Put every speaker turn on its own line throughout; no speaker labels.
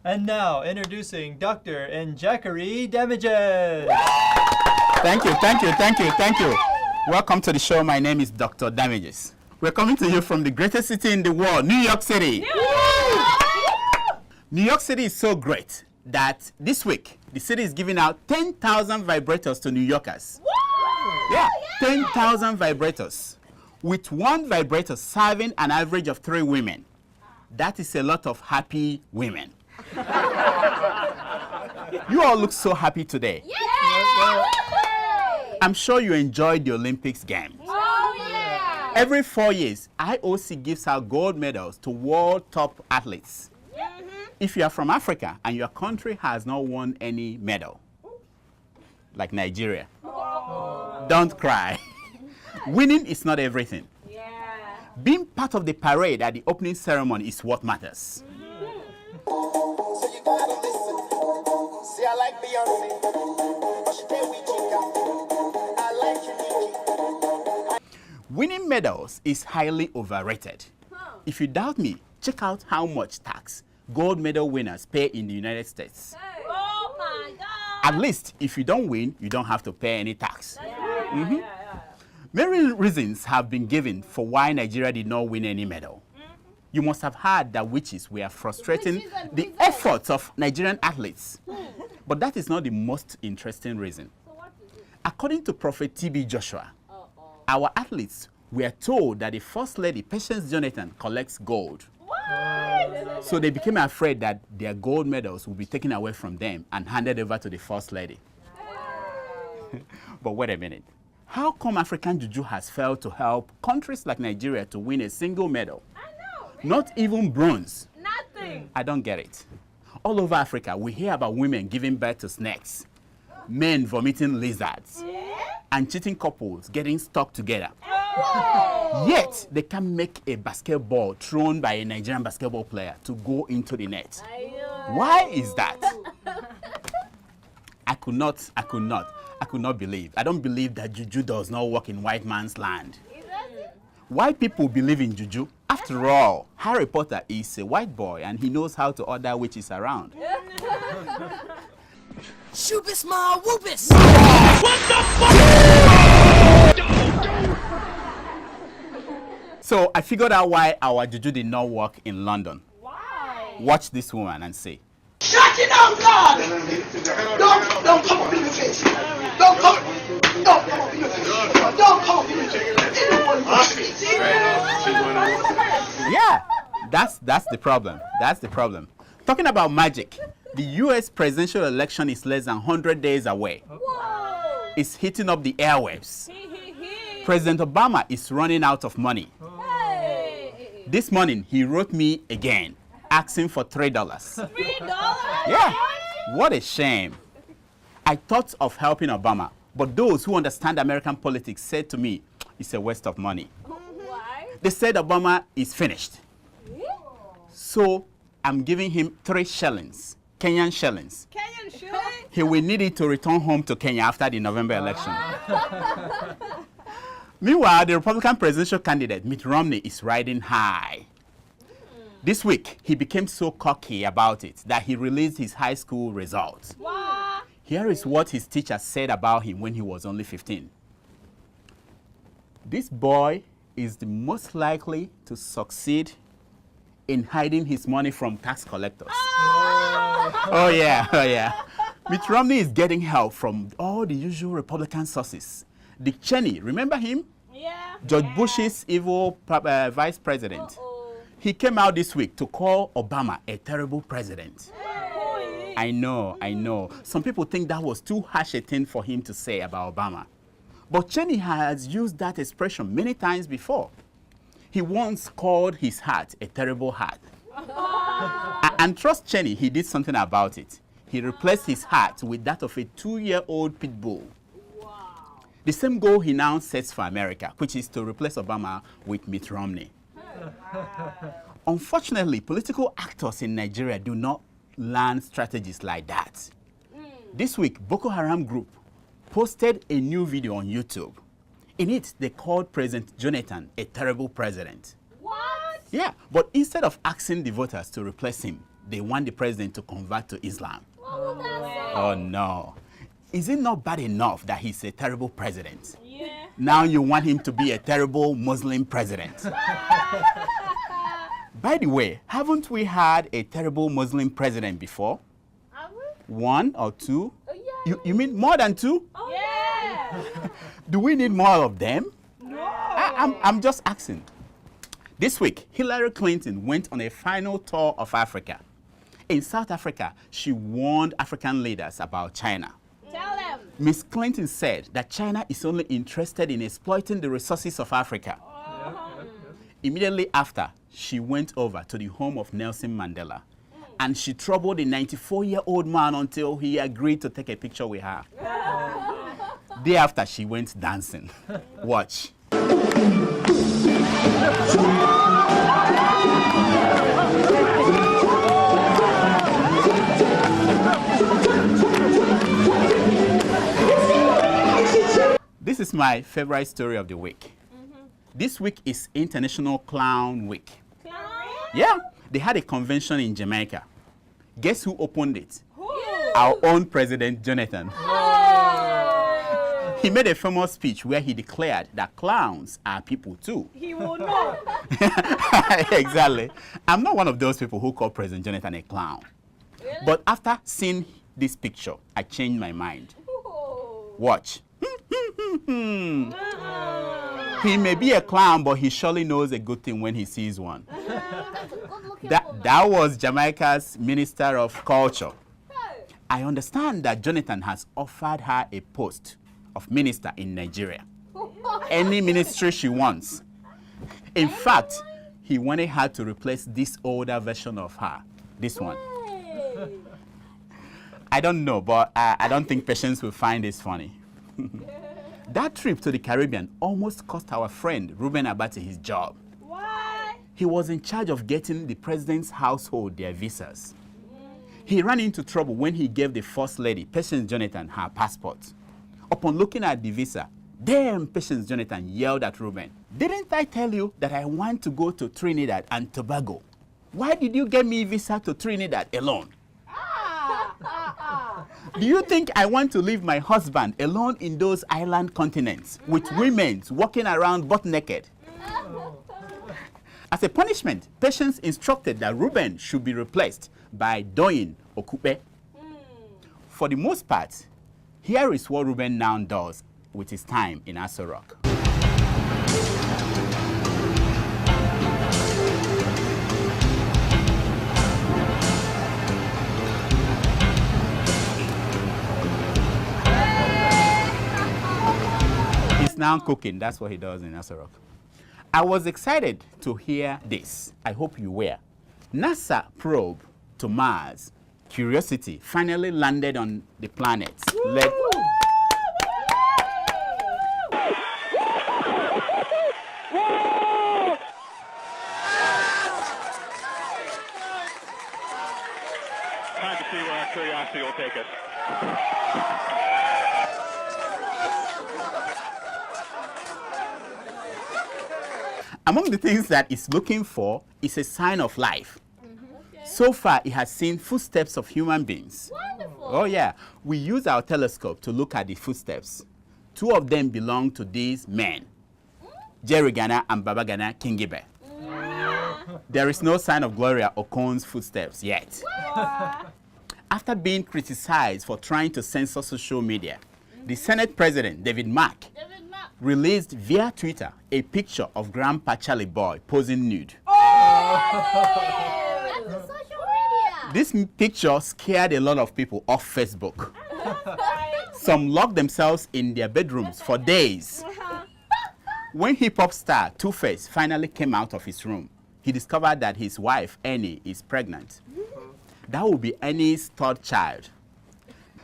And now, introducing Dr. Njakari Damages.
Thank you. Welcome to the show. My name is Dr. Damages. We're coming to you from the greatest city in the world, New York City. New York City is so great that this week, the city is giving out 10,000 vibrators to New Yorkers. Yeah, 10,000 vibrators. With one vibrator serving an average of 3 women. That is a lot of happy women. You all look so happy today. I'm sure you enjoyed the Olympics Games. Every 4 years, IOC gives out gold medals to world top athletes. If you are from Africa and your country has not won any medal, like Nigeria, don't cry. Winning is not everything. Being part of the parade at the opening ceremony is what matters.
So you gotta listen. See, I like Beyonce, but she can't we chica. I like you,
Winning medals is highly overrated. If you doubt me, check out how much tax gold medal winners pay in the United States.
Oh my God!
At least, if you don't win, you don't have to pay any tax. Many reasons have been given for why Nigeria did not win any medal. You must have heard that witches were frustrating the efforts of Nigerian athletes. But that is not the most interesting reason. According to Prophet T.B. Joshua, our athletes were told that the First Lady, Patience Jonathan, collects gold. So they became afraid that their gold medals would be taken away from them and handed over to the First Lady. But wait a minute. How come African Juju has failed to help countries like Nigeria to win a single medal? Not even bronze.
Nothing.
I don't get it. All over Africa, we hear about women giving birth to snakes, men vomiting lizards, and cheating couples getting stuck together. Yet, they can make a basketball thrown by a Nigerian basketball player to go into the net. Why is that? I could not believe. I don't believe that Juju does not work in white man's land. Why people believe in Juju? After all, Harry Potter is a white boy and he knows how to order witches around.
Shoobis ma whoopis.
So I figured out why our Juju did not work in London.
Why?
Watch this woman and say,
Shut it up, God! Don't come up in your face. Don't come up in your face. Don't come up in your face.
yeah, that's the problem. That's the problem. Talking about magic, the US presidential election is less than 100 days away.
Whoa!
It's hitting up the airwaves.
Hey.
President Obama is running out of money.
Hey.
This morning, he wrote me again, asking for $3.
$3?
Yeah, what a shame. I thought of helping Obama, but those who understand American politics said to me, it's a waste of money.
Why?
They said Obama is finished. So I'm giving him 3 shillings, Kenyan shillings.
Kenyan shilling?
He will need it to return home to Kenya after the November election. Meanwhile, the Republican presidential candidate, Mitt Romney, is riding high. This week, he became so cocky about it that he released his high school results.
Wow.
Here is what his teacher said about him when he was only 15. This boy is the most likely to succeed in hiding his money from tax collectors. Oh yeah. Mitt Romney is getting help from all the usual Republican sources. Dick Cheney, remember him?
Yeah.
George Bush's evil vice president. He came out this week to call Obama a terrible president. I know. Some people think that was too harsh a thing for him to say about Obama. But Cheney has used that expression many times before. He once called his heart a terrible heart. And trust Cheney, he did something about it. He replaced his heart with that of a 2-year-old pit bull. The same goal he now sets for America, which is to replace Obama with Mitt Romney. Unfortunately, political actors in Nigeria do not learn strategies like that. This week, Boko Haram group posted a new video on YouTube. In it, they called President Jonathan a terrible president.
What?
Yeah, but instead of asking the voters to replace him, they want the president to convert to Islam.
Wow.
Oh no. Is it not bad enough that he's a terrible president?
Yeah.
Now you want him to be a terrible Muslim president. By the way, haven't we had a terrible Muslim president before?
Have we?
One or two?
Oh, yeah.
You mean more than two?
Oh, yeah.
Do we need more of them?
No.
I'm just asking. This week, Hillary Clinton went on a final tour of Africa. In South Africa, she warned African leaders about China.
Tell them.
Ms. Clinton said that China is only interested in exploiting the resources of Africa. Immediately after, she went over to the home of Nelson Mandela, and she troubled the 94-year-old man until he agreed to take a picture with her. Day after, she went dancing. Watch. This is my favorite story of the week. This week is International Clown Week.
Clown?
Yeah, they had a convention in Jamaica. Guess who opened it?
Who?
Our own President Jonathan.
Oh.
He made a famous speech where he declared that clowns are people too.
He will know.
Exactly. I'm not one of those people who call President Jonathan a clown.
Really?
But after seeing this picture, I changed my mind.
Oh.
Watch. He may be a clown, but he surely knows a good thing when he sees one. That was Jamaica's Minister of Culture. I understand that Jonathan has offered her a post of minister in Nigeria. Any ministry she wants. In fact, he wanted her to replace this older version of her. This one. I don't know, but I don't think Patience will find this funny. That trip to the Caribbean almost cost our friend Ruben Abati his job.
Why?
He was in charge of getting the president's household their visas. He ran into trouble when he gave the First Lady, Patience Jonathan, her passport. Upon looking at the visa, damn, Patience Jonathan yelled at Ruben, "Didn't I tell you that I want to go to Trinidad and Tobago? Why did you get me a visa to Trinidad alone? Do you think I want to leave my husband alone in those island continents with women walking around butt naked?" As a punishment, Patience instructed that Ruben should be replaced by Doyin Okupe. For the most part, here is what Ruben now does with his time in Aso Rock. Now cooking, that's what he does in Aso Rock. I was excited to hear this. I hope you were. NASA probe to Mars, Curiosity, finally landed on the planet. Time
to see where our curiosity will take us.
Among the things that it's looking for is a sign of life.
Okay.
So far, it has seen footsteps of human beings.
Wonderful.
Oh yeah, we use our telescope to look at the footsteps. Two of them belong to these men, Jerry Ghana and Baba Ghana Kingibe. There is no sign of Gloria Okon's footsteps yet. After being criticized for trying to censor social media, the Senate President, David Mack, released via Twitter a picture of Grandpa Charlie Boy posing nude.
That's the social media.
This picture scared a lot of people off Facebook. Some locked themselves in their bedrooms for days. When hip-hop star Two-Face finally came out of his room, he discovered that his wife, Annie, is pregnant. That will be Annie's third child.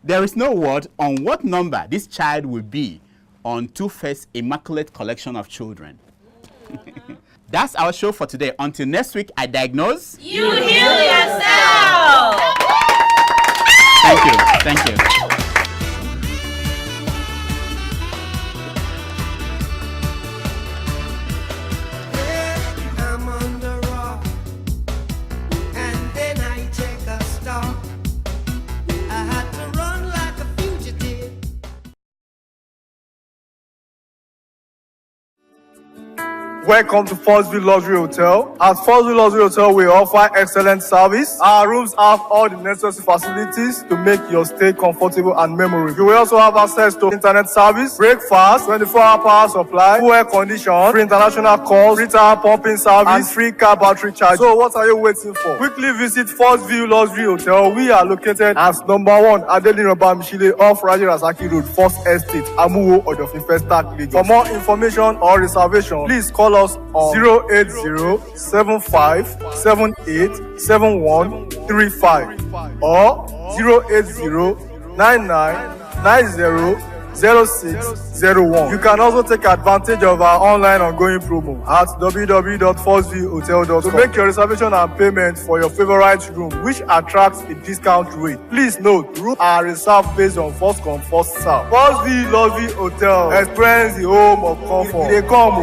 There is no word on what number this child will be on Two-Face's immaculate collection of children. That's our show for today. Until next week, I diagnose.
You heal yourself.
Thank you. Thank you.
I'm on the rock, and then I take
Welcome to First View Luxury Hotel. At First View Luxury Hotel, we offer excellent service. Our rooms have all the necessary facilities to make your stay comfortable and memorable. You will also have access to internet service, breakfast, 24-hour power supply, full air condition, free international calls, free tire pumping service, and free car battery charge. So what are you waiting for? Quickly visit First View Luxury Hotel. We are located at number 1 Adeola off Raji Rasaki Road, First Estate, Amuwo, Odofin First Lagos. For more information or reservation, please call us on 080-7578-7135 or 080-9990-0601. You can also take advantage of our online ongoing promo at www.firstviewhotel.com to make your reservation and payment for your favorite room, which attracts a discount rate. Please note, rooms are reserved based on first come, first serve. First View Luxury Hotel. Experience the home of comfort. They come.